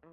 Hey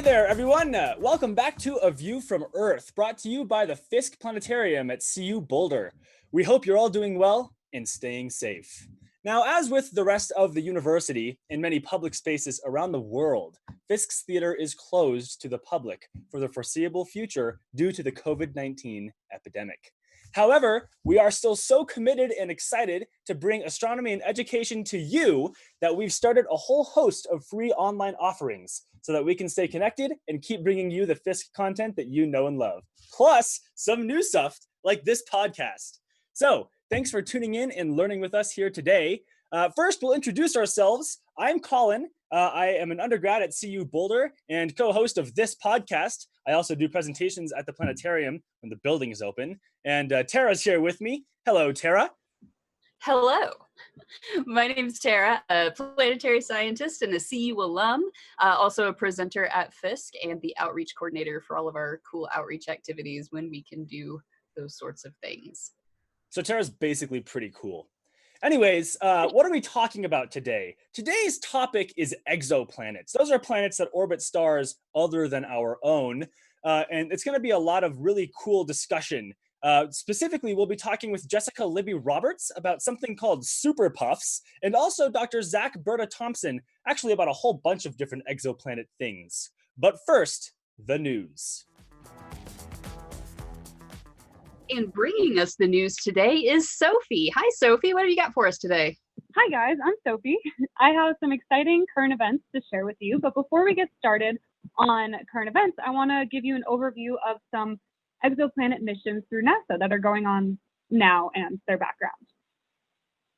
there, everyone. Welcome back to A View from Earth, brought to you by the Fisk Planetarium at CU Boulder. We hope you're all doing well and staying safe. Now, as with the rest of the university and many public spaces around the world, Fisk's Theater is closed to the public for the foreseeable future due to the COVID-19 epidemic. However, we are still so committed and excited to bring astronomy and education to you that we've started a whole host of free online offerings so that we can stay connected and keep bringing you the Fisk content that you know and love. Plus, some new stuff like this podcast. So, thanks for tuning in and learning with us here today. First, we'll introduce ourselves. I'm Colin. I am an undergrad at CU Boulder and co-host of this podcast. I also do presentations at the planetarium when the building is open. And Tara's here with me. Hello, Tara. Hello, my name is Tara, a planetary scientist and a CU alum, also a presenter at Fisk and the outreach coordinator for all of our cool outreach activities when we can do those sorts of things. So Tara's basically pretty cool. Anyways, what are we talking about today? Today's topic is exoplanets. Those are planets that orbit stars other than our own. And it's going to be a lot of really cool discussion. Specifically, we'll be talking with Jessica Libby-Roberts about something called super puffs, and also Dr. Berta-Thompson, actually about a whole bunch of different exoplanet things. But first, the news. And bringing us the news today is Sophie. Hi, Sophie. What have you got for us today? Hi, guys. I'm Sophie. I have some exciting current events to share with you. But before we get started on current events, I want to give you an overview of some exoplanet missions through NASA that are going on now and their background.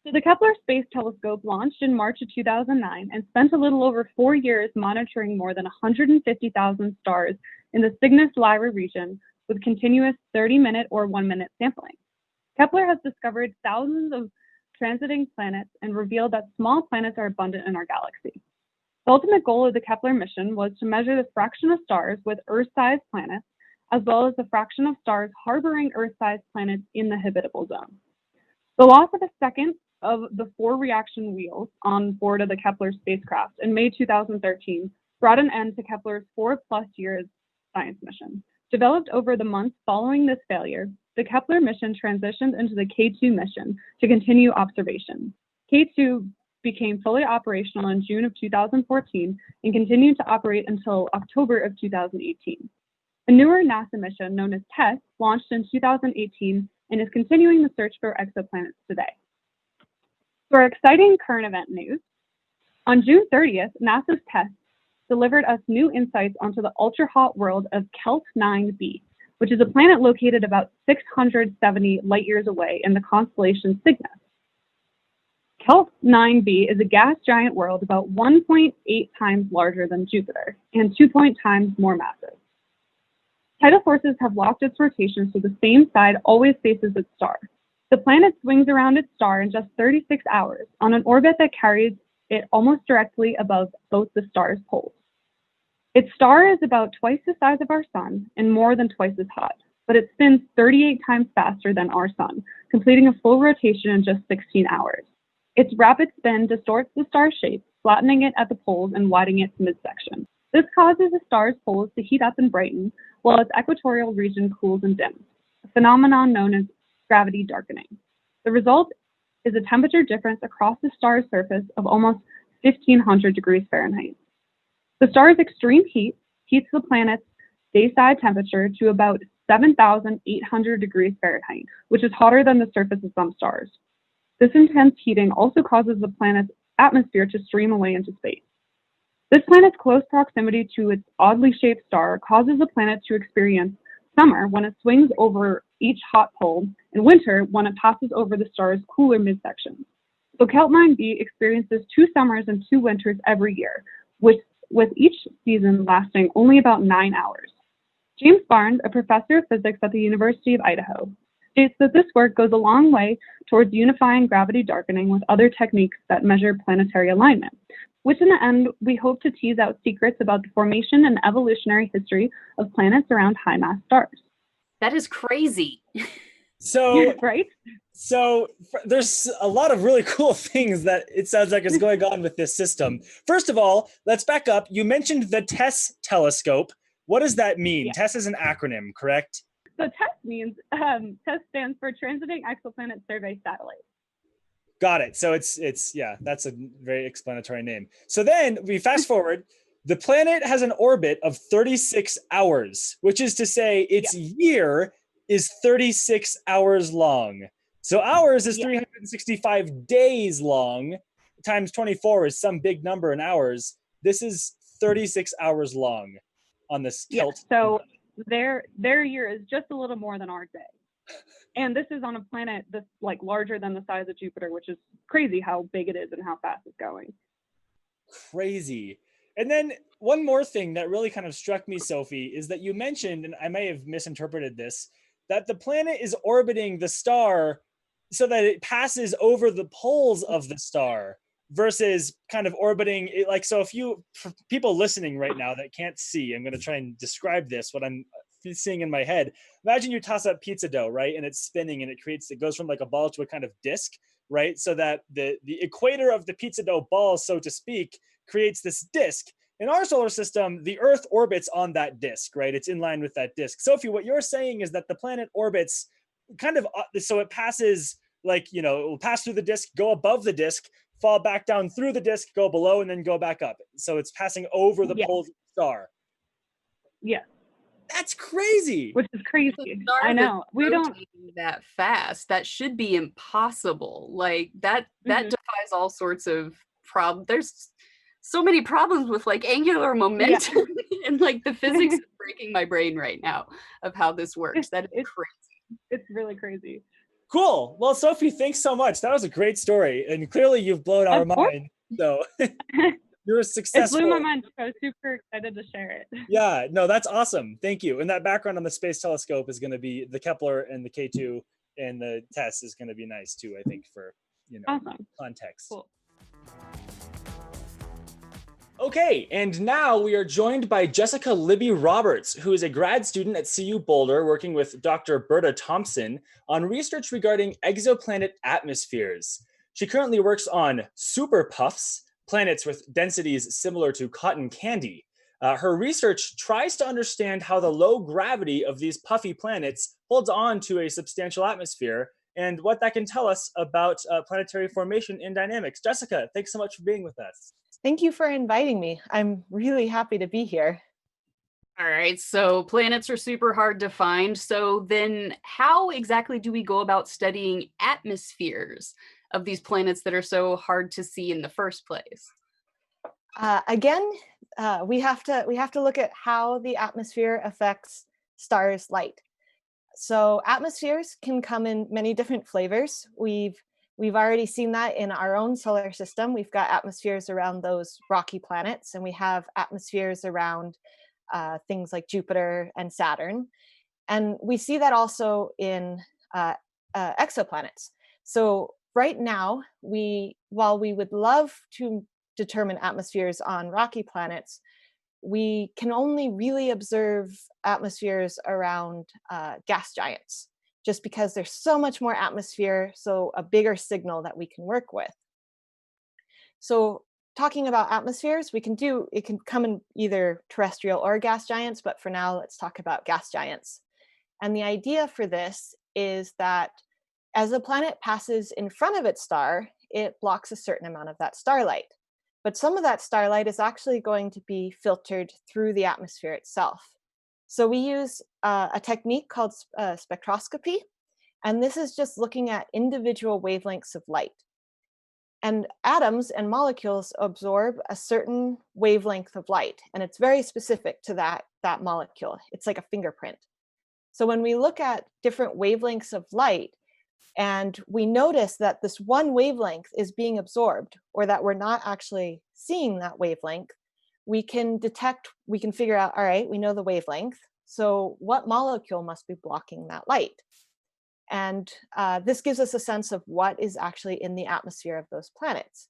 So the Kepler Space Telescope launched in March of 2009 and spent a little over 4 years monitoring more than 150,000 stars in the Cygnus-Lyra region with continuous 30-minute or 1-minute sampling. Kepler has discovered thousands of transiting planets and revealed that small planets are abundant in our galaxy. The ultimate goal of the Kepler mission was to measure the fraction of stars with Earth-sized planets, as well as the fraction of stars harboring Earth-sized planets in the habitable zone. The loss of a second of the 4 reaction wheels on board of the Kepler spacecraft in May 2013 brought an end to Kepler's 4+ years science mission. Developed over the months following this failure, the Kepler mission transitioned into the K2 mission to continue observation. K2 became fully operational in June of 2014 and continued to operate until October of 2018. A newer NASA mission known as TESS launched in 2018 and is continuing the search for exoplanets today. For exciting current event news, on June 30th, NASA's TESS delivered us new insights onto the ultra-hot world of Kelt 9b, which is a planet located about 670 light years away in the constellation Cygnus. Kelt 9b is a gas giant world about 1.8 times larger than Jupiter and 2 times more massive. Tidal forces have locked its rotation so the same side always faces its star. The planet swings around its star in just 36 hours on an orbit that carries it almost directly above both the star's poles. Its star is about twice the size of our sun and more than twice as hot, but it spins 38 times faster than our sun, completing a full rotation in just 16 hours. Its rapid spin distorts the star's shape, flattening it at the poles and widening its midsection. This causes the star's poles to heat up and brighten, while its equatorial region cools and dims, a phenomenon known as gravity darkening. The result is a temperature difference across the star's surface of almost 1,500 degrees Fahrenheit. The star's extreme heat heats the planet's dayside temperature to about 7,800 degrees Fahrenheit, which is hotter than the surface of some stars. This intense heating also causes the planet's atmosphere to stream away into space. This planet's close proximity to its oddly shaped star causes the planet to experience summer when it swings over each hot pole, and winter when it passes over the star's cooler midsection. So Kelt 9b experiences 2 summers and 2 winters every year, with each season lasting only about 9 hours. James Barnes, a professor of physics at the University of Idaho, states that this work goes a long way towards unifying gravity darkening with other techniques that measure planetary alignment, which in the end, we hope to tease out secrets about the formation and evolutionary history of planets around high-mass stars. That is crazy. So right? there's a lot of really cool things that it sounds like is going on with this system. First of all, let's back up. You mentioned the TESS telescope. What does that mean? Yeah. TESS is an acronym, correct? So TESS means, TESS stands for Transiting Exoplanet Survey Satellite. Got it. So it's yeah, that's a very explanatory name. So then we fast forward. The planet has an orbit of 36 hours, which is to say its year is 36 hours long. So hours is 365 days long, times 24 is some big number in hours. This is 36 hours long on this tilt. So their year is just a little more than our day. And this is on a planet that's like larger than the size of Jupiter, which is crazy how big it is and how fast it's going. Crazy. And then one more thing that really kind of struck me, Sophie, is that you mentioned, and I may have misinterpreted this, that the planet is orbiting the star so that it passes over the poles of the star versus kind of orbiting it. Like, so if you, for people listening right now that can't see, I'm going to try and describe this, what I'm seeing in my head. Imagine you toss up pizza dough, right? And it's spinning and it goes from like a ball to a kind of disc, right? So that the equator of the pizza dough ball, so to speak, creates this disk. In our solar system, the Earth orbits on that disk, right? It's in line with that disk. Sophie, what you're saying is that the planet orbits kind of, so it passes like, it will pass through the disk, go above the disk, fall back down through the disk, go below, and then go back up. So it's passing over the poles of the star. Yeah. That's crazy. Which is crazy. I know. We don't that fast. That should be impossible. Like that defies all sorts of problems. There's so many problems with like angular momentum and like the physics is breaking my brain right now of how this works. That is crazy. It's really crazy. Cool. Well, Sophie, thanks so much. That was a great story. And clearly you've blown our mind. So you're successful. It blew my mind. So I was super excited to share it. Yeah, no, that's awesome. Thank you. And that background on the space telescope is going to be the Kepler and the K2 and the TESS is going to be nice too, I think, for, awesome. Context. Cool. Okay, and now we are joined by Jessica Libby-Roberts, who is a grad student at CU Boulder working with Dr. Berta-Thompson on research regarding exoplanet atmospheres. She currently works on super puffs, planets with densities similar to cotton candy. Her research tries to understand how the low gravity of these puffy planets holds on to a substantial atmosphere and what that can tell us about planetary formation and dynamics. Jessica, thanks so much for being with us. Thank you for inviting me. I'm really happy to be here. All right, so planets are super hard to find. So then how exactly do we go about studying atmospheres of these planets that are so hard to see in the first place? Again, we have to look at how the atmosphere affects stars' light. So atmospheres can come in many different flavors. We've already seen that in our own solar system. We've got atmospheres around those rocky planets, and we have atmospheres around things like Jupiter and Saturn. And we see that also in exoplanets. So right now, while we would love to determine atmospheres on rocky planets, we can only really observe atmospheres around gas giants, just because there's so much more atmosphere, so a bigger signal that we can work with. So talking about atmospheres, it can come in either terrestrial or gas giants, but for now, let's talk about gas giants. And the idea for this is that as a planet passes in front of its star, it blocks a certain amount of that starlight. But some of that starlight is actually going to be filtered through the atmosphere itself. So we use a technique called spectroscopy, and this is just looking at individual wavelengths of light. And atoms and molecules absorb a certain wavelength of light, and it's very specific to that molecule. It's like a fingerprint. So when we look at different wavelengths of light, and we notice that this one wavelength is being absorbed, or that we're not actually seeing that wavelength, we can figure out, all right, we know the wavelength, so what molecule must be blocking that light? And this gives us a sense of what is actually in the atmosphere of those planets.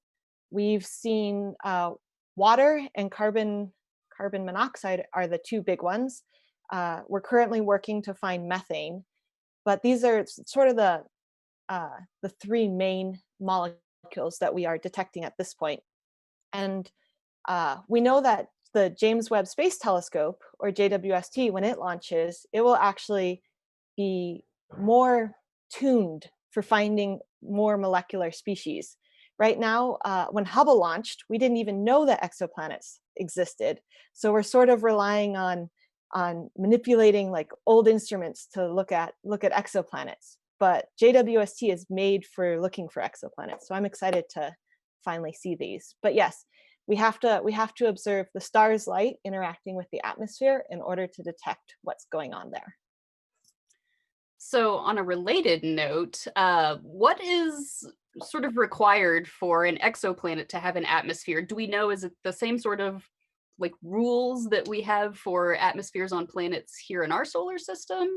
We've seen water and carbon monoxide are the two big ones. We're currently working to find methane, but these are sort of the three main molecules that we are detecting at this point. And we know that the James Webb Space Telescope, or JWST, when it launches, it will actually be more tuned for finding more molecular species. Right now, when Hubble launched, we didn't even know that exoplanets existed. So we're sort of relying on manipulating like old instruments to look at exoplanets. But JWST is made for looking for exoplanets. So I'm excited to finally see these. But yes, we have to observe the star's light interacting with the atmosphere in order to detect what's going on there. So on a related note, what is sort of required for an exoplanet to have an atmosphere? Do we know, is it the same sort of like rules that we have for atmospheres on planets here in our solar system?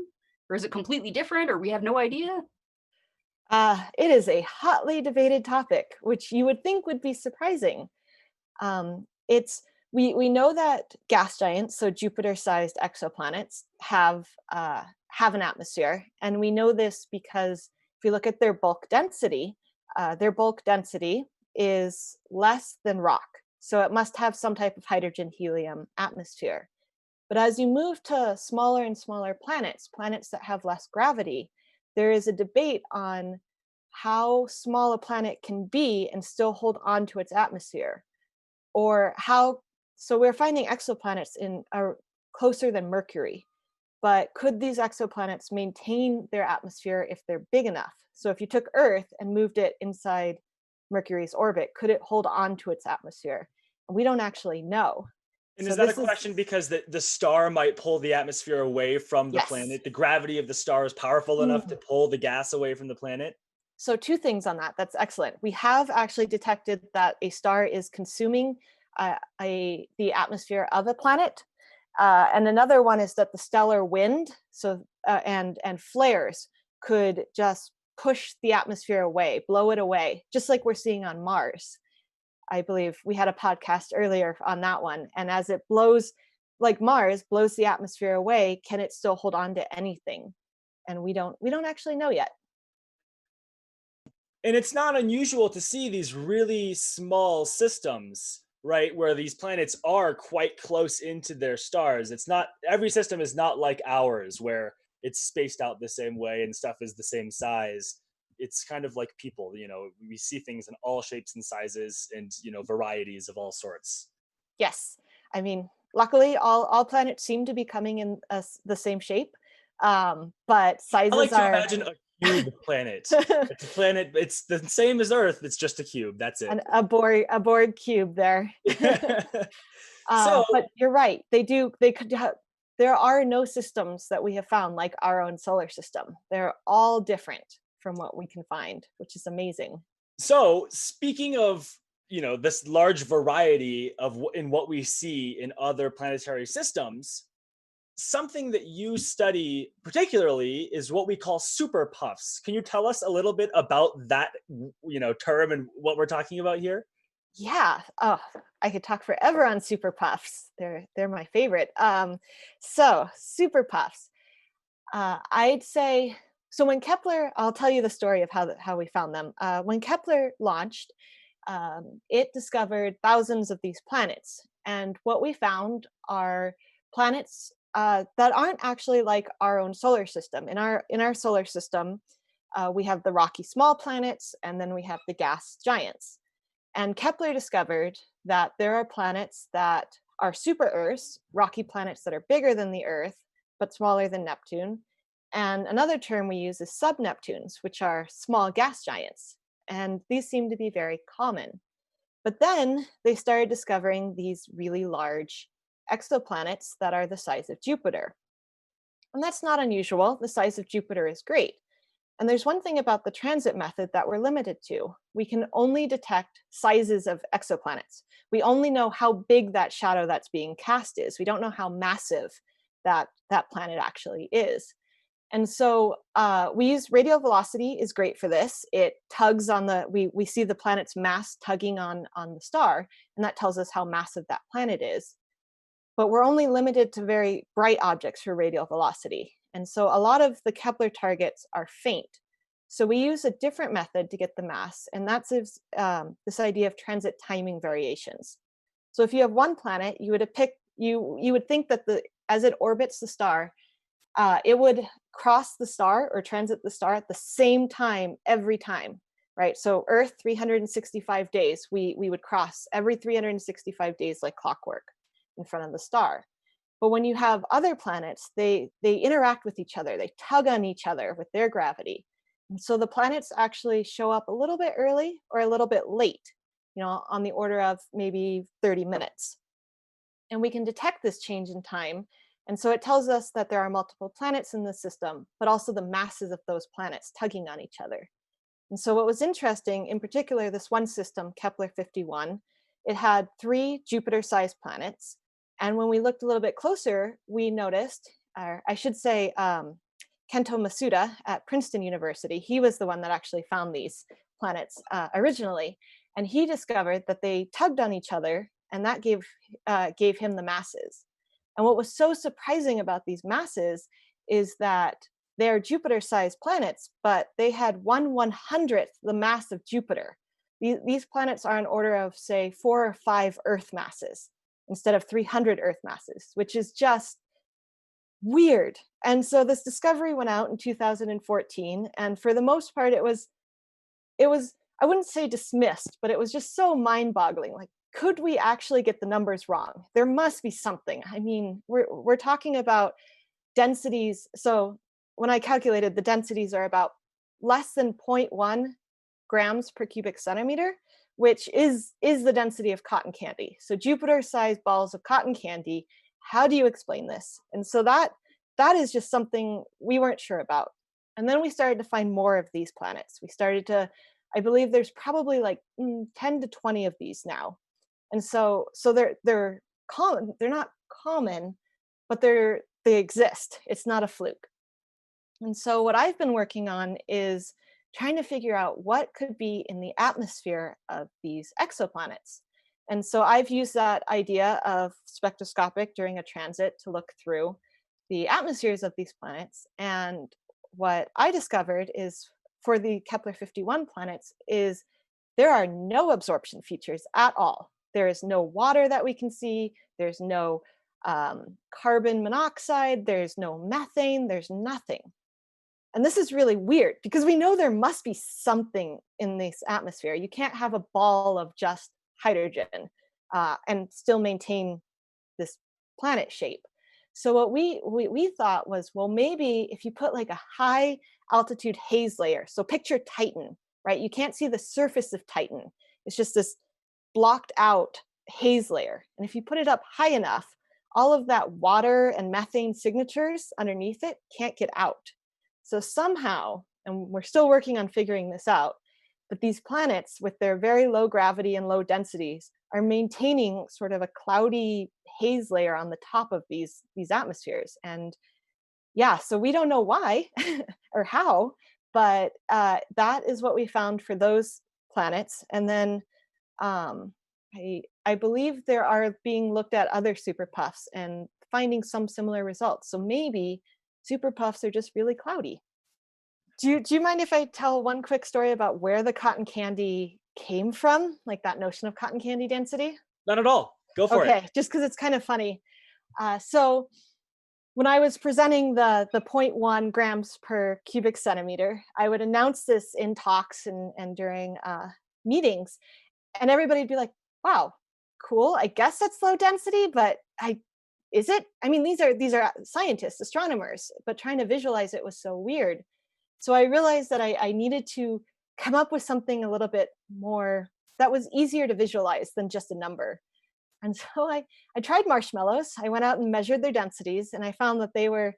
Or is it completely different, or we have no idea? It is a hotly debated topic, which you would think would be surprising. We know that gas giants, so Jupiter-sized exoplanets, have an atmosphere, and we know this because if you look at their bulk density is less than rock, so it must have some type of hydrogen-helium atmosphere. But as you move to smaller and smaller planets that have less gravity, there is a debate on how small a planet can be and still hold on to its atmosphere. So we're finding exoplanets are closer than Mercury, but could these exoplanets maintain their atmosphere if they're big enough? So if you took Earth and moved it inside Mercury's orbit, could it hold on to its atmosphere? And we don't actually know. And So is that a this is- question because the star might pull the atmosphere away from the Yes. planet? The gravity of the star is powerful enough to pull the gas away from the planet? So two things on that. That's excellent. We have actually detected that a star is consuming the atmosphere of a planet. And another one is that the stellar wind and flares could just push the atmosphere away, blow it away, just like we're seeing on Mars. I believe we had a podcast earlier on that one. And as it blows, like Mars blows the atmosphere away, can it still hold on to anything? And we don't actually know yet. And it's not unusual to see these really small systems, right, where these planets are quite close into their stars. It's not, every system is not like ours, where it's spaced out the same way and stuff is the same size. It's kind of like people, we see things in all shapes and sizes and, varieties of all sorts. Yes. I mean, luckily, all planets seem to be coming in the same shape, but sizes I like to are... imagine a cube planet. It's a planet, it's the same as Earth, it's just a cube, that's it. a Borg cube there. So, but you're right. There are no systems that we have found like our own solar system. They're all different from what we can find, which is amazing. So speaking of, this large variety in what we see in other planetary systems, something that you study particularly is what we call super puffs. Can you tell us a little bit about that, term and what we're talking about here? Yeah. Oh, I could talk forever on super puffs. They're my favorite. So super puffs. I'd say, so when Kepler, I'll tell you the story of how we found them. When Kepler launched, it discovered thousands of these planets. And what we found are planets that aren't actually like our own solar system. In our solar system, we have the rocky small planets, and then we have the gas giants. And Kepler discovered that there are planets that are super Earths, rocky planets that are bigger than the Earth, but smaller than Neptune. And another term we use is sub-Neptunes, which are small gas giants. And these seem to be very common. But then they started discovering these really large exoplanets that are the size of Jupiter. And that's not unusual. The size of Jupiter is great. And there's one thing about the transit method that we're limited to. We can only detect sizes of exoplanets. We only know how big that shadow that's being cast is. We don't know how massive that planet actually is. And so we use radial velocity is great for this. It tugs on we see the planet's mass tugging on the star, and that tells us how massive that planet is. But we're only limited to very bright objects for radial velocity. And so a lot of the Kepler targets are faint. So we use a different method to get the mass, and that's this idea of transit timing variations. So if you have one planet, you would think that as it orbits the star, it would cross the star or transit the star at the same time every time, right? So Earth, 365 days, we would cross every 365 days like clockwork in front of the star. But when you have other planets, they interact with each other. They tug on each other with their gravity. And so the planets actually show up a little bit early or a little bit late, on the order of maybe 30 minutes. And we can detect this change in time. And so it tells us that there are multiple planets in the system, but also the masses of those planets tugging on each other. And so what was interesting, in particular, this one system, Kepler 51, it had 3 Jupiter-sized planets. And when we looked a little bit closer, we noticed, or I should say, Kento Masuda at Princeton University, he was the one that actually found these planets originally. And he discovered that they tugged on each other, and that gave him the masses. And what was so surprising about these masses is that they're Jupiter-sized planets, but they had 1/100th the mass of Jupiter. These planets are an order of, say, 4 or 5 Earth masses instead of 300 Earth masses, which is just weird. And so this discovery went out in 2014, and for the most part, it was I wouldn't say dismissed, but it was just so mind-boggling. Like, could we actually get the numbers wrong? There must be something. I mean, we're talking about densities. So when I calculated, the densities are about less than 0.1 grams per cubic centimeter, which is the density of cotton candy. So Jupiter-sized balls of cotton candy. How do you explain this? And so that is just something we weren't sure about. And then we started to find more of these planets. We started to, I believe there's probably like 10 to 20 of these now. And so they're common. They're not common, but they exist. It's not a fluke. And so what I've been working on is trying to figure out what could be in the atmosphere of these exoplanets. And so I've used that idea of spectroscopic during a transit to look through the atmospheres of these planets. And what I discovered is for the Kepler 51 planets is there are no absorption features at all. There is no water that we can see. There's no carbon monoxide. There's no methane. There's nothing. And this is really weird because we know there must be something in this atmosphere. You can't have a ball of just hydrogen and still maintain this planet shape. So what we thought was, well, maybe if you put like a high altitude haze layer, so picture Titan, right? You can't see the surface of Titan. It's just this blocked out haze layer. And if you put it up high enough, all of that water and methane signatures underneath it can't get out. So somehow, and we're still working on figuring this out, but these planets with their very low gravity and low densities are maintaining sort of a cloudy haze layer on the top of these atmospheres. And yeah, so we don't know why or how, but that is what we found for those planets. And then I believe there are being looked at other super puffs and finding some similar results. So maybe super puffs are just really cloudy. Do you mind if I tell one quick story about where the cotton candy came from, like that notion of cotton candy density? Not at all. Go for it. Okay, just because it's kind of funny. So when I was presenting the 0.1 grams per cubic centimeter, I would announce this in talks and during meetings, and everybody would be like, "Wow, cool. I guess that's low density, but is it? I mean, these are scientists, astronomers, but trying to visualize it was so weird." So I realized that I needed to come up with something a little bit more that was easier to visualize than just a number. And so I tried marshmallows. I went out and measured their densities, and I found that they were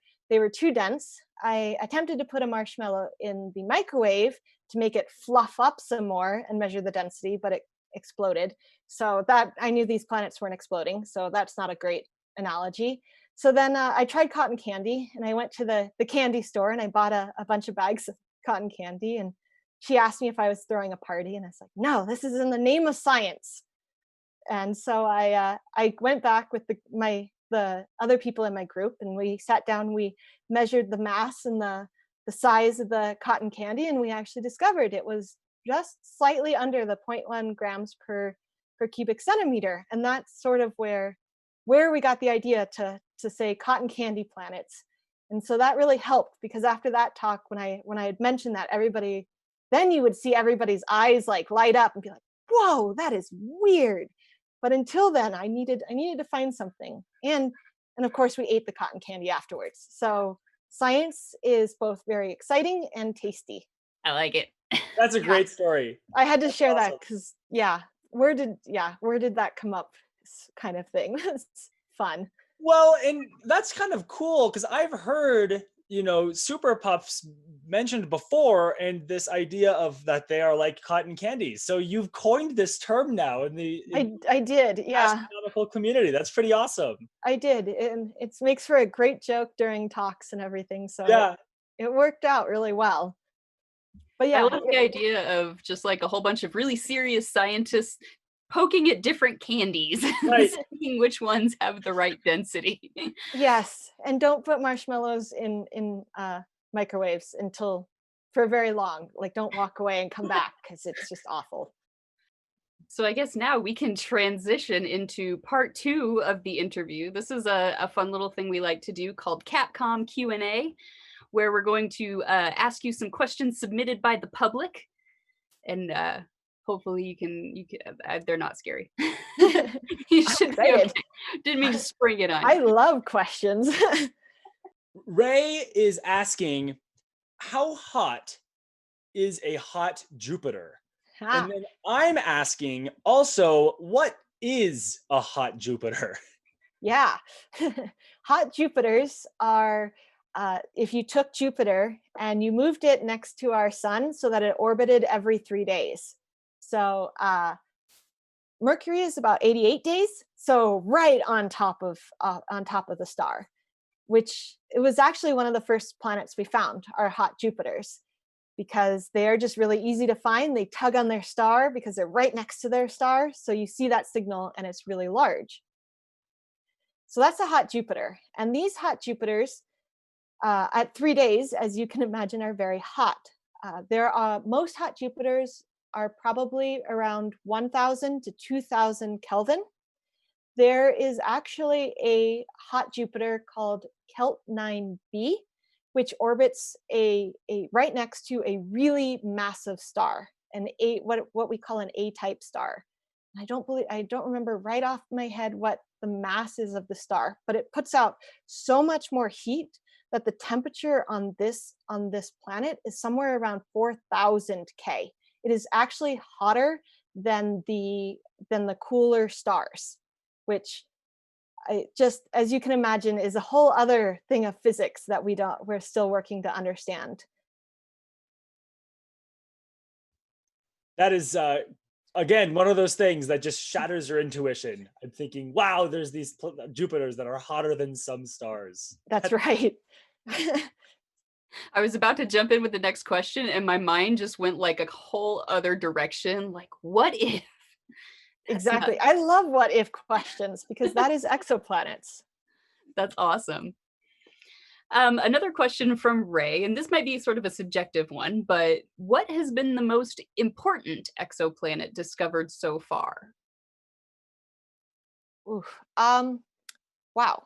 too dense. I attempted to put a marshmallow in the microwave to make it fluff up some more and measure the density, but it exploded. So that I knew these planets weren't exploding. So that's not a great analogy. So then I tried cotton candy, and I went to the candy store and I bought a bunch of bags of cotton candy. And she asked me if I was throwing a party, and I was like, "No, this is in the name of science." And so I went back with the the other people in my group, and we sat down, we measured the mass and the size of the cotton candy, and we actually discovered it was just slightly under the 0.1 grams per cubic centimeter. And that's sort of where we got the idea to say cotton candy planets. And so that really helped, because after that talk, when I had mentioned that, everybody, then you would see everybody's eyes like light up and be like, whoa, that is weird. But until then, I needed to find something. And of course we ate the cotton candy afterwards. So science is both very exciting and tasty. I like it. That's a great story. I had to That's share that awesome. because where did that come up, kind of thing. It's fun. Well, and that's kind of cool because I've heard, super puffs mentioned before, and this idea of that they are like cotton candies. So you've coined this term now in the I did, yeah, astronomical community. That's pretty awesome. I did, and it makes for a great joke during talks and everything. So Yeah. it worked out really well. But I yeah, love the idea of just like a whole bunch of really serious scientists poking at different candies, Right. seeing which ones have the right density. yes, and don't put marshmallows in microwaves for very long. Like, don't walk away and come back, because it's just awful. So I guess now we can transition into part 2 of the interview. This is a fun little thing we like to do called Capcom Q&A, where we're going to ask you some questions submitted by the public, and hopefully you can they're not scary. You should be okay. Didn't mean to spring it on you. I love questions. Ray is asking, how hot is a hot Jupiter? And then I'm asking also, what is a hot Jupiter? Yeah. Hot Jupiters are, if you took Jupiter and you moved it next to our sun so that it orbited every 3 days. So Mercury is about 88 days, so right on top of the star, which it was actually one of the first planets we found, are hot Jupiters, because they are just really easy to find. They tug on their star because they're right next to their star, so you see that signal and it's really large. So that's a hot Jupiter, and these hot Jupiters at 3 days, as you can imagine, are very hot. Most hot Jupiters are probably around 1,000 to 2,000 Kelvin. There is actually a hot Jupiter called Kelt 9b, which orbits right next to a really massive star, what we call an A-type star. I don't remember right off my head what the mass is of the star, but it puts out so much more heat that the temperature on this planet is somewhere around 4,000 K. It is actually hotter than the cooler stars, which just, as you can imagine, is a whole other thing of physics that we're still working to understand. That is, again, one of those things that just shatters your intuition. I'm thinking, wow, there's these Jupiters that are hotter than some stars. That's right. I was about to jump in with the next question, and my mind just went like a whole other direction. Like, what if? Exactly. I love what if questions, because that is exoplanets. That's awesome. Another question from Ray, and this might be sort of a subjective one, but what has been the most important exoplanet discovered so far? Oof. Wow.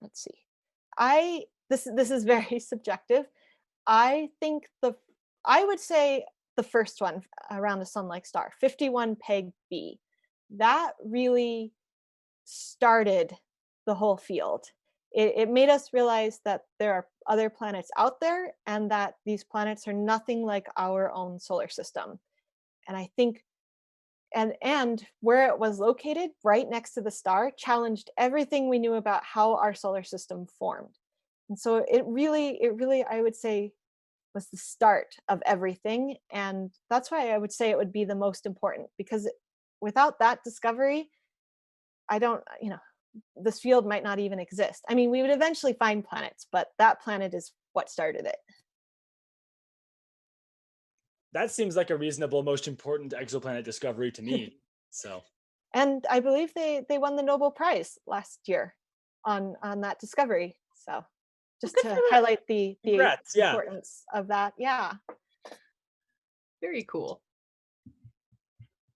Let's see. This is very subjective. I would say the first one around a sun-like star, 51 Peg B. That really started the whole field. It made us realize that there are other planets out there, and that these planets are nothing like our own solar system. And I think, and where it was located, right next to the star, challenged everything we knew about how our solar system formed. And so it really, I would say, was the start of everything. And that's why I would say it would be the most important, because without that discovery, this field might not even exist. I mean, we would eventually find planets, but that planet is what started it. That seems like a reasonable, most important exoplanet discovery to me. So, and I believe they won the Nobel Prize last year. on that discovery. So just to highlight the Congrats, yeah. importance of that. Yeah. Very cool.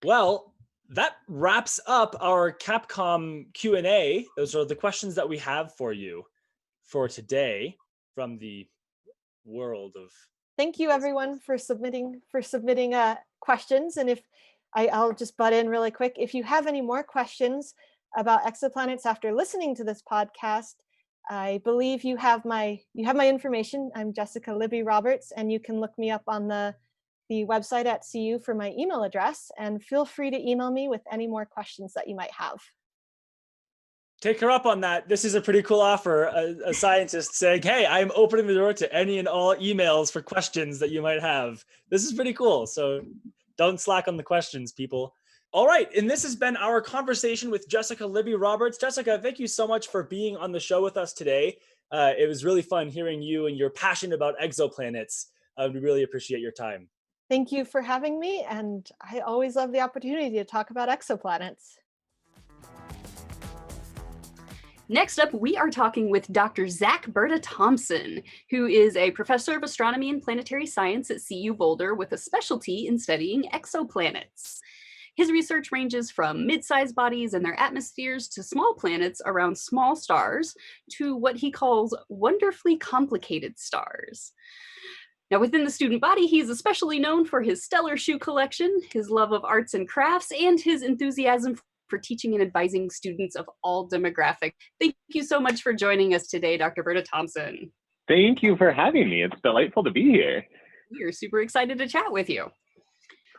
Well, that wraps up our Capcom Q&A. Those are the questions that we have for you for today from the world of... Thank you everyone for submitting questions. And I'll just butt in really quick. If you have any more questions about exoplanets after listening to this podcast, I believe you have my information. I'm Jessica Libby-Roberts, and you can look me up on the website at CU for my email address, and feel free to email me with any more questions that you might have. Take her up on that. This is a pretty cool offer. A scientist saying, hey, I'm opening the door to any and all emails for questions that you might have. This is pretty cool. So don't slack on the questions, people. All right. And this has been our conversation with Jessica Libby-Roberts. Jessica, thank you so much for being on the show with us today. It was really fun hearing you and your passion about exoplanets. We really appreciate your time. Thank you for having me. And I always love the opportunity to talk about exoplanets. Next up, we are talking with Dr. Zach Berta-Thompson, who is a professor of astronomy and planetary science at CU Boulder with a specialty in studying exoplanets. His research ranges from mid-sized bodies and their atmospheres to small planets around small stars to what he calls wonderfully complicated stars. Now, within the student body, he's especially known for his stellar shoe collection, his love of arts and crafts, and his enthusiasm for teaching and advising students of all demographics. Thank you so much for joining us today, Dr. Berta-Thompson. Thank you for having me. It's delightful to be here. We're super excited to chat with you.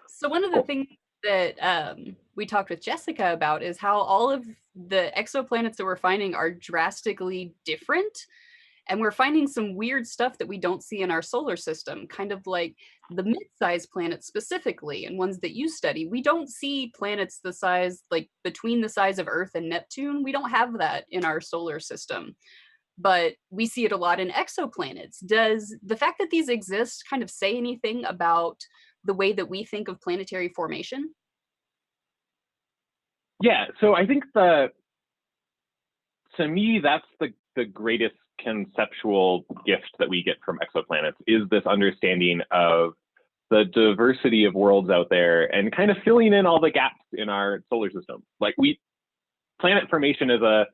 So one of the things that we talked with Jessica about is how all of the exoplanets that we're finding are drastically different. And we're finding some weird stuff that we don't see in our solar system, kind of like the mid-sized planets specifically, and ones that you study. We don't see planets the size, like between the size of Earth and Neptune. We don't have that in our solar system, but we see it a lot in exoplanets. Does the fact that these exist kind of say anything about the way that we think of planetary formation? Yeah, so I think to me, that's the greatest conceptual gift that we get from exoplanets is this understanding of the diversity of worlds out there and kind of filling in all the gaps in our solar system. Like planet formation is a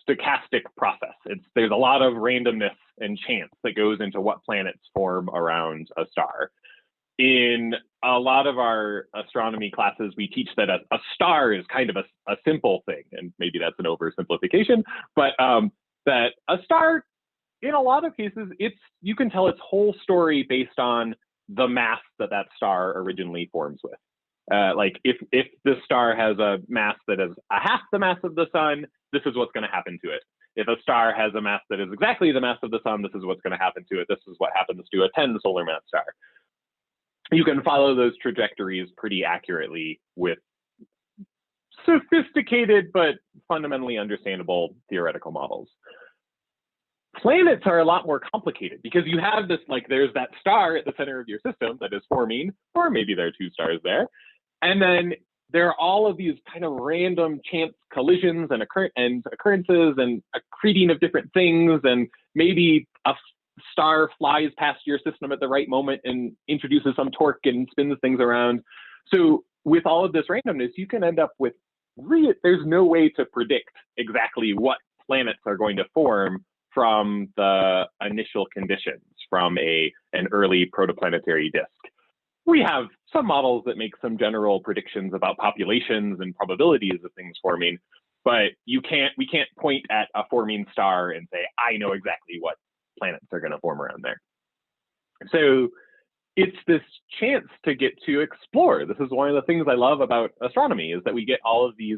stochastic process. There's a lot of randomness and chance that goes into what planets form around a star. In a lot of our astronomy classes, we teach that a star is kind of a simple thing, and maybe that's an oversimplification, but that a star, in a lot of cases, you can tell its whole story based on the mass that star originally forms with. Like if the star has a mass that is a half the mass of the sun, this is what's going to happen to it. If a star has a mass that is exactly the mass of the sun, this is what's going to happen to it. This is what happens to a 10 solar mass star. You can follow those trajectories pretty accurately with sophisticated but fundamentally understandable theoretical models. Planets are a lot more complicated because you have this, there's that star at the center of your system that is forming, or maybe there are two stars there. And then there are all of these kind of random chance collisions and occurrences and accreting of different things. And maybe a star flies past your system at the right moment and introduces some torque and spins things around. So with all of this randomness, you can end up with there's no way to predict exactly what planets are going to form from the initial conditions from an early protoplanetary disk. We have some models that make some general predictions about populations and probabilities of things forming, but we can't point at a forming star and say, I know exactly what planets are going to form around there. So it's this chance to get to explore. This is one of the things I love about astronomy, is that we get all of these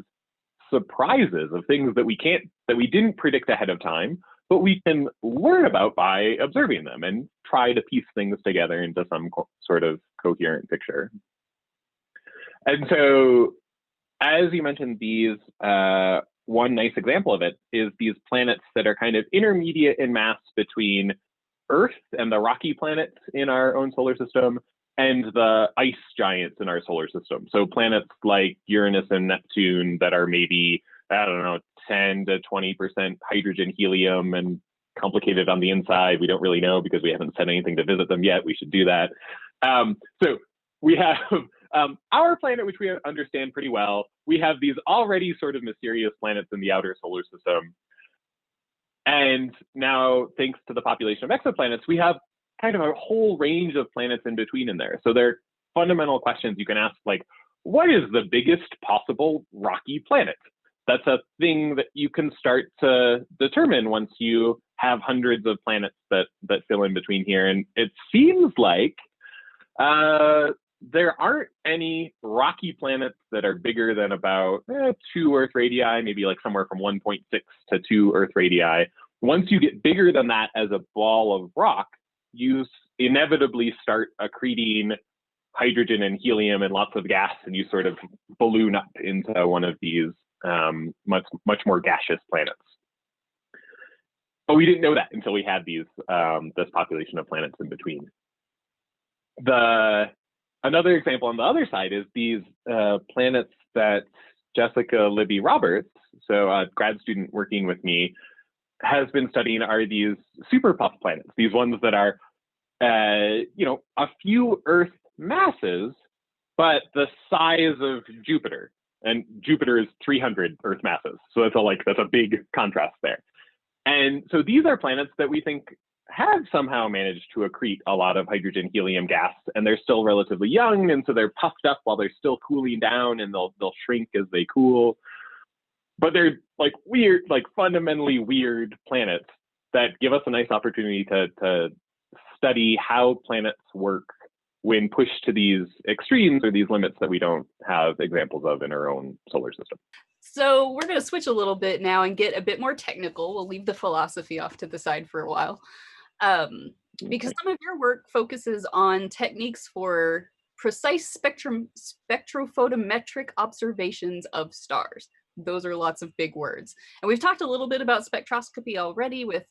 surprises of things that we didn't predict ahead of time, but we can learn about by observing them and try to piece things together into some sort of coherent picture. And so, as you mentioned, these one nice example of it is these planets that are kind of intermediate in mass between Earth and the rocky planets in our own solar system and the ice giants in our solar system. So planets like Uranus and Neptune that are maybe I don't know, 10 to 20% hydrogen, helium, and complicated on the inside. We don't really know because we haven't sent anything to visit them yet. We should do that. So we have our planet, which we understand pretty well. We have these already sort of mysterious planets in the outer solar system. And now, thanks to the population of exoplanets, we have kind of a whole range of planets in between in there. So they're fundamental questions you can ask, like, what is the biggest possible rocky planet? That's a thing that you can start to determine once you have hundreds of planets that fill in between here. And it seems like there aren't any rocky planets that are bigger than about 2 Earth radii, maybe like somewhere from 1.6 to 2 Earth radii. Once you get bigger than that as a ball of rock, you inevitably start accreting hydrogen and helium and lots of gas, and you sort of balloon up into one of these much more gaseous planets. But we didn't know that until we had these this population of planets in between. Another example on the other side is these planets that Jessica Libby-Roberts, so a grad student working with me, has been studying are these super puff planets, these ones that are, a few Earth masses, but the size of Jupiter. And Jupiter is 300 Earth masses. So that's a big contrast there. And so these are planets that we think have somehow managed to accrete a lot of hydrogen, helium gas, and they're still relatively young, and so they're puffed up while they're still cooling down, and they'll shrink as they cool. But they're like weird, like fundamentally weird planets that give us a nice opportunity to study how planets work when pushed to these extremes or these limits that we don't have examples of in our own solar system. So we're going to switch a little bit now and get a bit more technical. We'll leave the philosophy off to the side for a while. Because some of your work focuses on techniques for precise spectrophotometric observations of stars. Those are lots of big words. And we've talked a little bit about spectroscopy already with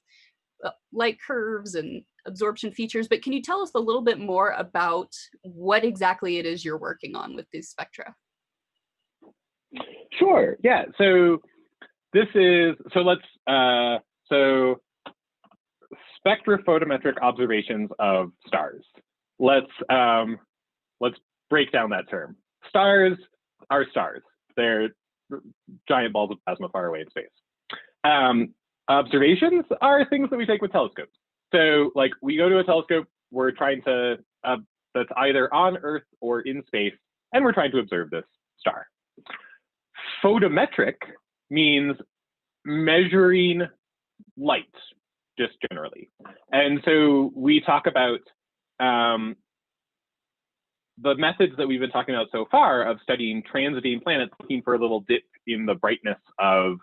light curves and absorption features, but can you tell us a little bit more about what exactly it is you're working on with these spectra? Sure, yeah. So spectrophotometric observations of stars. Let's break down that term. Stars are stars. They're giant balls of plasma far away in space. Observations are things that we take with telescopes. So like we go to a telescope, we're trying to, that's either on Earth or in space, and we're trying to observe this star. Photometric means measuring light, just generally. And so we talk about the methods that we've been talking about so far of studying transiting planets, looking for a little dip in the brightness of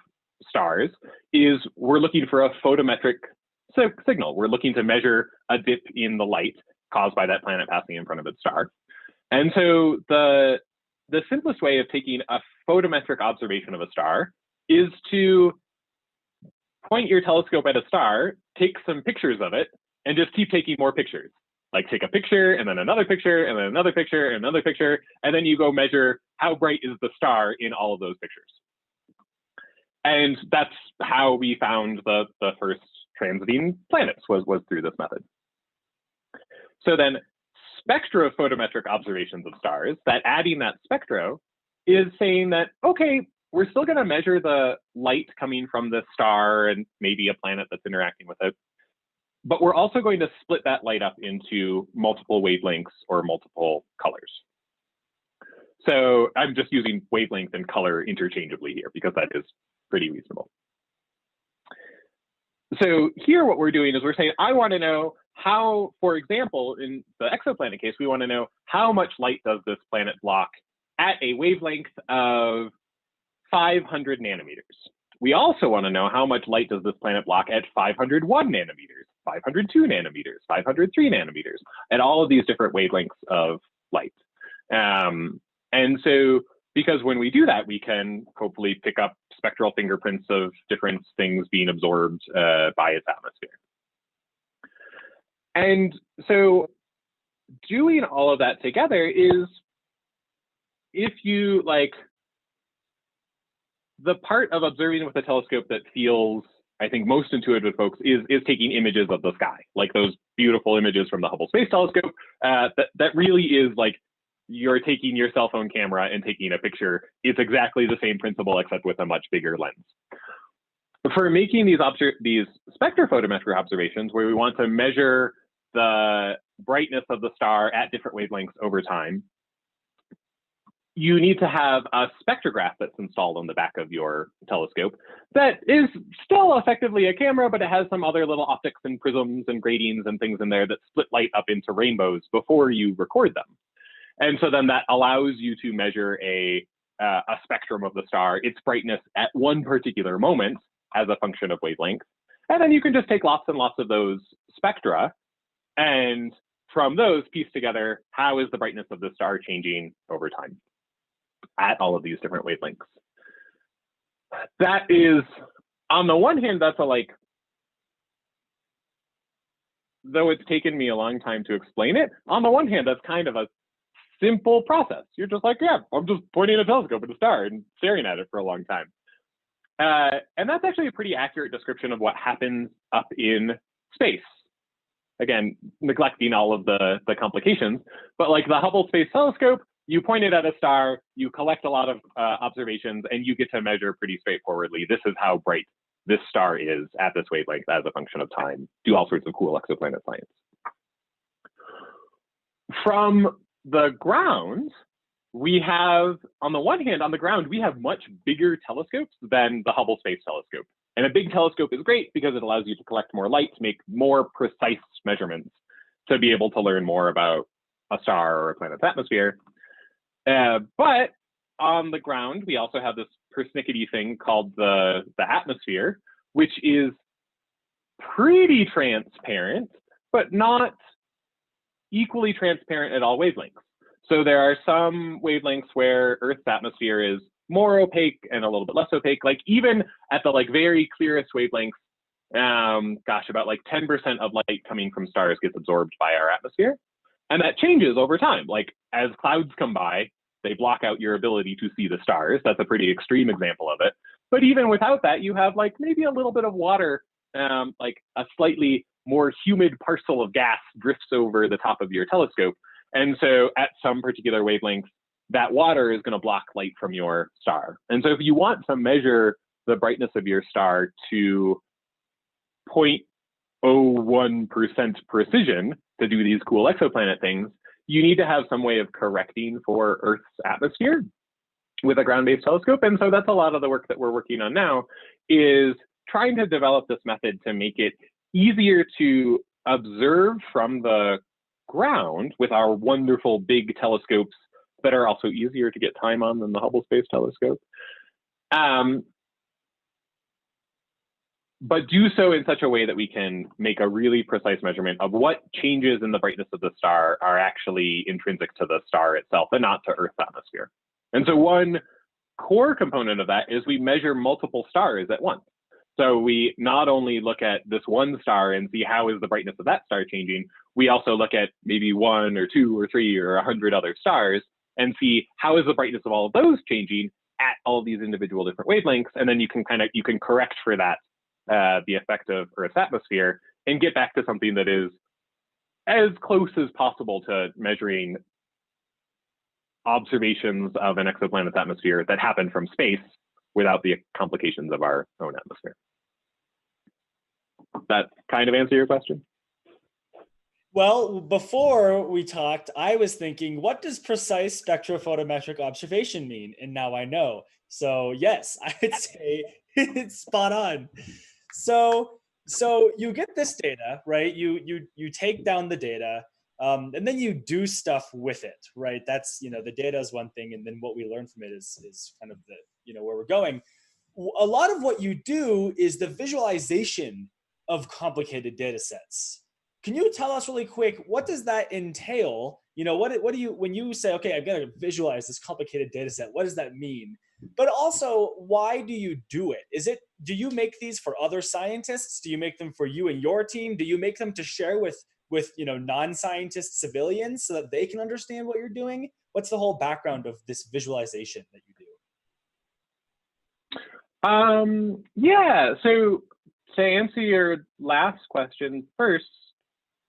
stars, is we're looking for a photometric signal. We're looking to measure a dip in the light caused by that planet passing in front of its star. And so the simplest way of taking a photometric observation of a star is to point your telescope at a star, take some pictures of it, and just keep taking more pictures. Like take a picture, and then another picture, and then another picture, and another picture, and then you go measure how bright is the star in all of those pictures. And that's how we found the first transiting planets was through this method. So then spectrophotometric observations of stars, that adding that spectro is saying that, okay, we're still going to measure the light coming from this star and maybe a planet that's interacting with it, but we're also going to split that light up into multiple wavelengths or multiple colors. So I'm just using wavelength and color interchangeably here because that is pretty reasonable. So here what we're doing is we're saying, I want to know how, for example, in the exoplanet case, we want to know how much light does this planet block at a wavelength of 500 nanometers. We also want to know how much light does this planet block at 501 nanometers, 502 nanometers, 503 nanometers, at all of these different wavelengths of light. And so, because when we do that, we can hopefully pick up spectral fingerprints of different things being absorbed by its atmosphere. And so doing all of that together is, if you like, the part of observing with a telescope that feels, I think, most intuitive to folks is taking images of the sky, like those beautiful images from the Hubble Space Telescope. That really is like you're taking your cell phone camera and taking a picture. It's exactly the same principle, except with a much bigger lens. For making these spectrophotometric observations, where we want to measure the brightness of the star at different wavelengths over time, you need to have a spectrograph that's installed on the back of your telescope that is still effectively a camera, but it has some other little optics and prisms and gratings and things in there that split light up into rainbows before you record them. And so then that allows you to measure a spectrum of the star, its brightness at one particular moment as a function of wavelength. And then you can just take lots and lots of those spectra, and from those piece together, how is the brightness of the star changing over time at all of these different wavelengths. That is, on the one hand, that's a like, though it's taken me a long time to explain it, on the one hand, that's kind of a simple process. You're just like, yeah, I'm just pointing a telescope at a star and staring at it for a long time. And that's actually a pretty accurate description of what happens up in space. Again, neglecting all of the complications, but like the Hubble Space Telescope, you point it at a star, you collect a lot of observations, and you get to measure pretty straightforwardly, this is how bright this star is at this wavelength as a function of time. Do all sorts of cool exoplanet science. From the ground, we have, on the one hand, on the ground, we have much bigger telescopes than the Hubble Space Telescope. And a big telescope is great because it allows you to collect more light, to make more precise measurements, to be able to learn more about a star or a planet's atmosphere. But on the ground, we also have this persnickety thing called the atmosphere, which is pretty transparent, but not equally transparent at all wavelengths. So there are some wavelengths where Earth's atmosphere is more opaque and a little bit less opaque. Like even at the like very clearest wavelengths, about like 10% of light coming from stars gets absorbed by our atmosphere. And that changes over time. Like as clouds come by, they block out your ability to see the stars. That's a pretty extreme example of it. But even without that, you have like maybe a little bit of water, like a slightly more humid parcel of gas drifts over the top of your telescope. And so at some particular wavelength, that water is going to block light from your star. And so if you want to measure the brightness of your star to 0.01% precision to do these cool exoplanet things, you need to have some way of correcting for Earth's atmosphere with a ground-based telescope. And so that's a lot of the work that we're working on now, is trying to develop this method to make it easier to observe from the ground with our wonderful big telescopes that are also easier to get time on than the Hubble Space Telescope. But do so in such a way that we can make a really precise measurement of what changes in the brightness of the star are actually intrinsic to the star itself and not to Earth's atmosphere. And so one core component of that is we measure multiple stars at once. So we not only look at this one star and see how is the brightness of that star changing, we also look at maybe 1 or 2 or 3 or 100 other stars and see how is the brightness of all of those changing at all these individual different wavelengths. And then you can correct for that, the effect of Earth's atmosphere, and get back to something that is as close as possible to measuring observations of an exoplanet's atmosphere that happen from space without the complications of our own atmosphere. That kind of answer your question? Well, before we talked, I was thinking, what does precise spectrophotometric observation mean? And now I know. So yes, I would say it's spot on. So you get this data, right? You take down the data, and then you do stuff with it, right? That's, the data is one thing, and then what we learn from it is kind of the, where we're going. A lot of what you do is the visualization of complicated data sets. Can you tell us really quick, what does that entail? What do you, when you say, okay, I've got to visualize this complicated data set, what does that mean? But also, why do you do it? Do you make these for other scientists? Do you make them for you and your team? Do you make them to share with non-scientist civilians so that they can understand what you're doing? What's the whole background of this visualization that you do? Yeah, so to answer your last question first,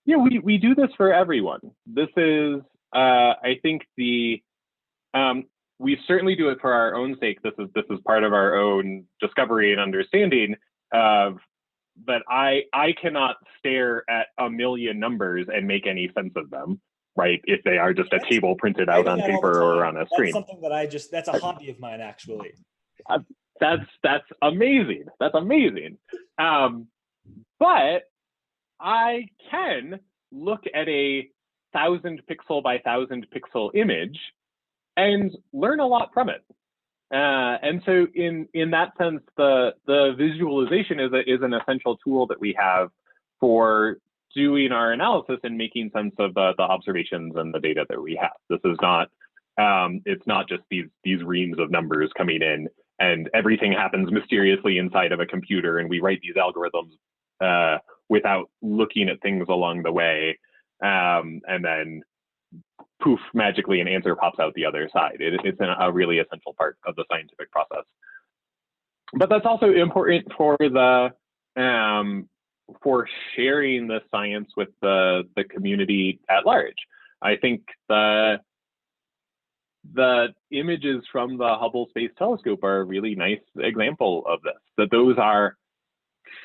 yeah, we do this for everyone. This is, I think we certainly do it for our own sake. This is part of our own discovery and understanding of, but I cannot stare at a million numbers and make any sense of them, right? If they are just a table printed out on paper or on a screen. That's something that that's a hobby of mine, actually. That's amazing. That's amazing. But I can look at a 1,000 pixel by 1,000 pixel image and learn a lot from it. And so in that sense, the visualization is an essential tool that we have for doing our analysis and making sense of the observations and the data that we have. This is not, it's not just these reams of numbers coming in and everything happens mysteriously inside of a computer and we write these algorithms without looking at things along the way. And then poof, magically an answer pops out the other side. It's a really essential part of the scientific process. But that's also important for for sharing the science with the community at large. I think the images from the Hubble Space Telescope are a really nice example of this, that those are,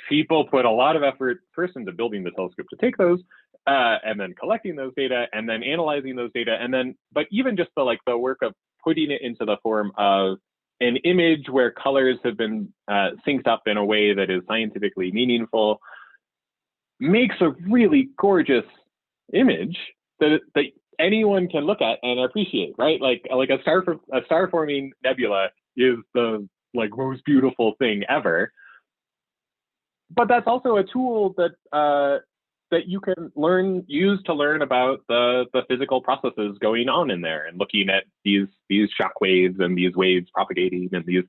people put a lot of effort first into building the telescope to take those, and then collecting those data, and then analyzing those data, and then, but even just the work of putting it into the form of an image where colors have been synced up in a way that is scientifically meaningful, makes a really gorgeous image that anyone can look at and appreciate, right? Like a star forming nebula is the most beautiful thing ever. But that's also a tool that that you can use to learn about the physical processes going on in there, and looking at these shock waves and these waves propagating and these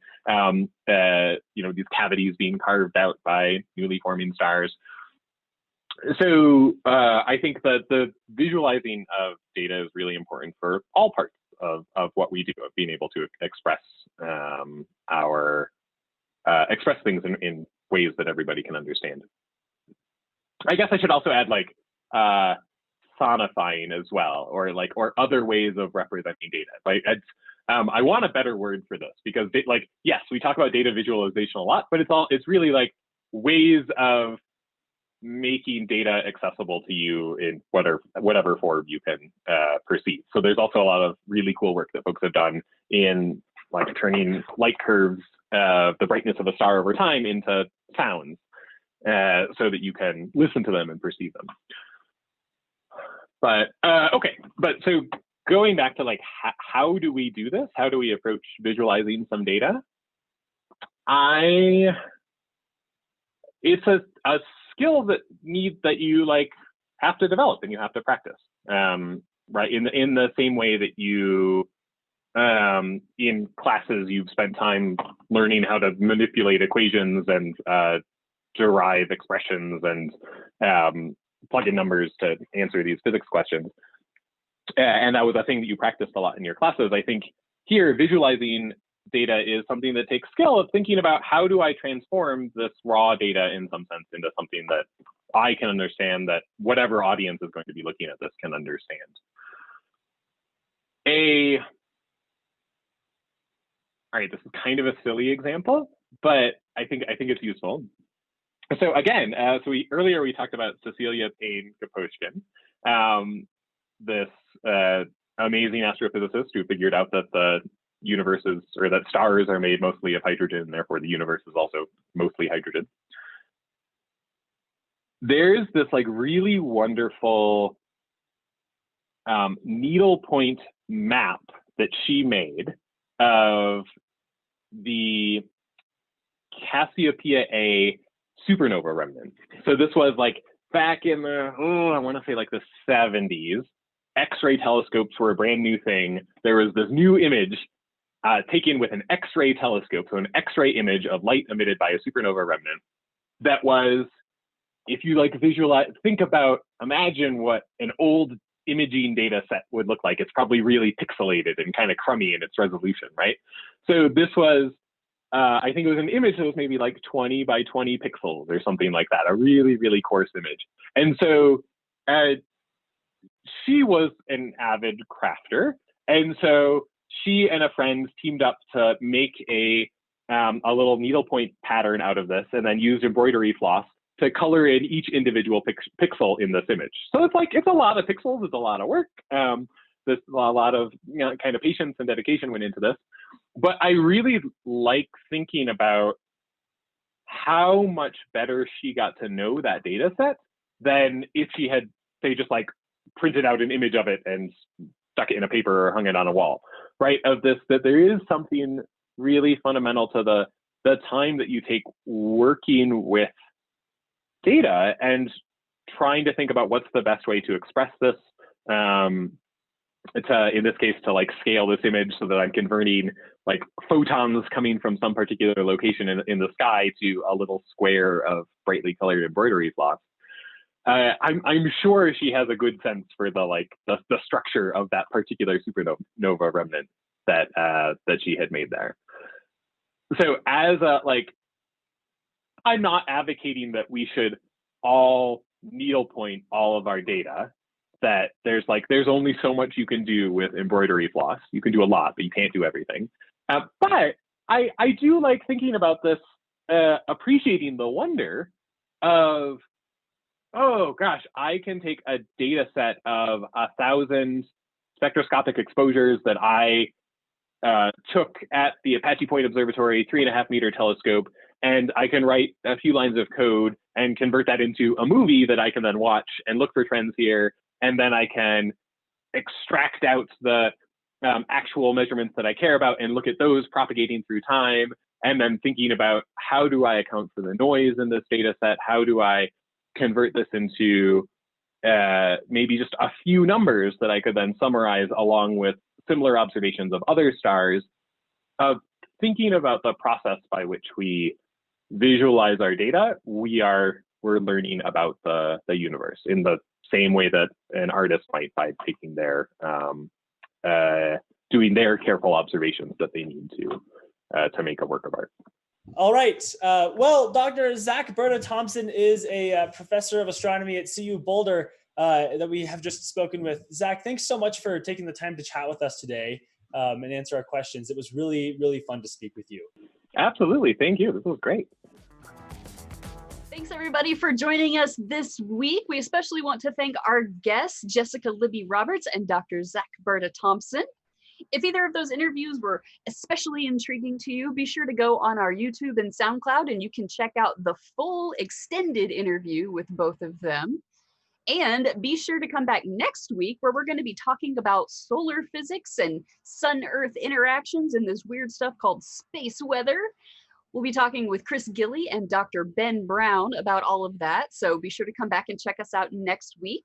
these cavities being carved out by newly forming stars. So I think that the visualizing of data is really important for all parts of what we do, of being able to express express things in ways that everybody can understand. I guess I should also add sonifying as well, or other ways of representing data. I want a better word for this, because yes, we talk about data visualization a lot, but it's really ways of making data accessible to you in whatever form you can perceive. So there's also a lot of really cool work that folks have done in turning light curves, the brightness of a star over time, into sounds, so that you can listen to them and perceive them. But okay, but so going back to how do we do this? How do we approach visualizing some data? It's a skill that you have to develop and you have to practice, right? In the same way that you in classes you've spent time learning how to manipulate equations and derive expressions and plug in numbers to answer these physics questions, and that was a thing that you practiced a lot in your classes. I think here visualizing data is something that takes skill of thinking about, how do I transform this raw data in some sense into something that I can understand, that whatever audience is going to be looking at this can understand. All right, this is kind of a silly example, but I think it's useful. So again, earlier we talked about Cecilia Payne-Gaposchkin, this amazing astrophysicist who figured out that the that stars are made mostly of hydrogen, and therefore the universe is also mostly hydrogen. There's this really wonderful needlepoint map that she made of the Cassiopeia A supernova remnant. So this was back in the, I want to say the 70s. X-ray telescopes were a brand new thing. There was this new image taken with an X-ray telescope, so an X-ray image of light emitted by a supernova remnant. That was, if you imagine what an old imaging data set would look like. It's probably really pixelated and kind of crummy in its resolution, right? So this was I think it was an image that was maybe like 20 by 20 pixels or something like that, a really, really coarse image. And so she was an avid crafter. And so she and a friend teamed up to make a little needlepoint pattern out of this, and then used embroidery floss to color in each individual pixel in this image. So it's a lot of pixels, it's a lot of work. There's a lot of kind of patience and dedication went into this. But I really like thinking about how much better she got to know that data set than if she had, say, just like printed out an image of it and stuck it in a paper or hung it on a wall, right? Of this, that there is something really fundamental to the time that you take working with data and trying to think about what's the best way to express this. In this case, to like scale this image so that I'm converting like photons coming from some particular location in the sky to a little square of brightly colored embroidery floss. I'm sure she has a good sense for the structure of that particular supernova remnant that she had made there. So as I'm not advocating that we should all needlepoint all of our data, that there's only so much you can do with embroidery floss. You can do a lot, but you can't do everything. But I do like thinking about this, appreciating the wonder of, oh gosh, I can take a data set of 1,000 spectroscopic exposures that I took at the Apache Point Observatory 3.5 meter telescope, and I can write a few lines of code and convert that into a movie that I can then watch and look for trends here. And then I can extract out the actual measurements that I care about and look at those propagating through time. And then thinking about, how do I account for the noise in this data set? How do I convert this into maybe just a few numbers that I could then summarize along with similar observations of other stars? Of thinking about the process by which we visualize our data, we're learning about the universe in the same way that an artist might by taking their doing their careful observations that they need to make a work of art. All right. Well, Dr. Zach Berta-Thompson is a professor of astronomy at CU Boulder that we have just spoken with. Zach, thanks so much for taking the time to chat with us today and answer our questions. It was really, really fun to speak with you. Absolutely. Thank you. This was great. Thanks everybody for joining us this week. We especially want to thank our guests, Jessica Libby-Roberts and Dr. Zach Berta-Thompson. If either of those interviews were especially intriguing to you, be sure to go on our YouTube and SoundCloud and you can check out the full extended interview with both of them. And be sure to come back next week where we're going to be talking about solar physics and sun-Earth interactions and this weird stuff called space weather. We'll be talking with Chris Gilly and Dr. Ben Brown about all of that. So be sure to come back and check us out next week.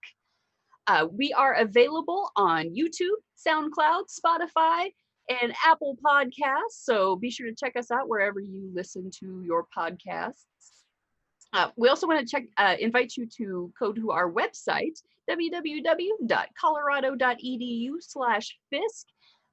We are available on YouTube, SoundCloud, Spotify, and Apple Podcasts. So be sure to check us out wherever you listen to your podcasts. We also want to invite you to go to our website, www.colorado.edu/FISC.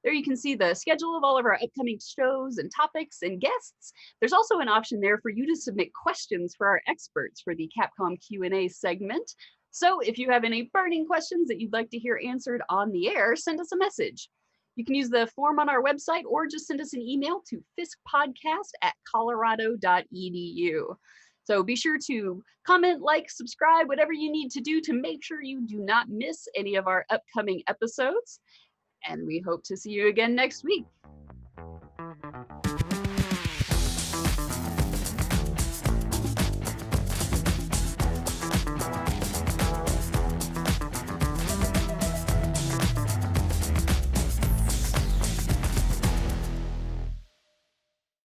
There you can see the schedule of all of our upcoming shows and topics and guests. There's also an option there for you to submit questions for our experts for the Capcom Q&A segment. So if you have any burning questions that you'd like to hear answered on the air, send us a message. You can use the form on our website or just send us an email to fiscpodcast@colorado.edu. So be sure to comment, like, subscribe, whatever you need to do to make sure you do not miss any of our upcoming episodes. And we hope to see you again next week.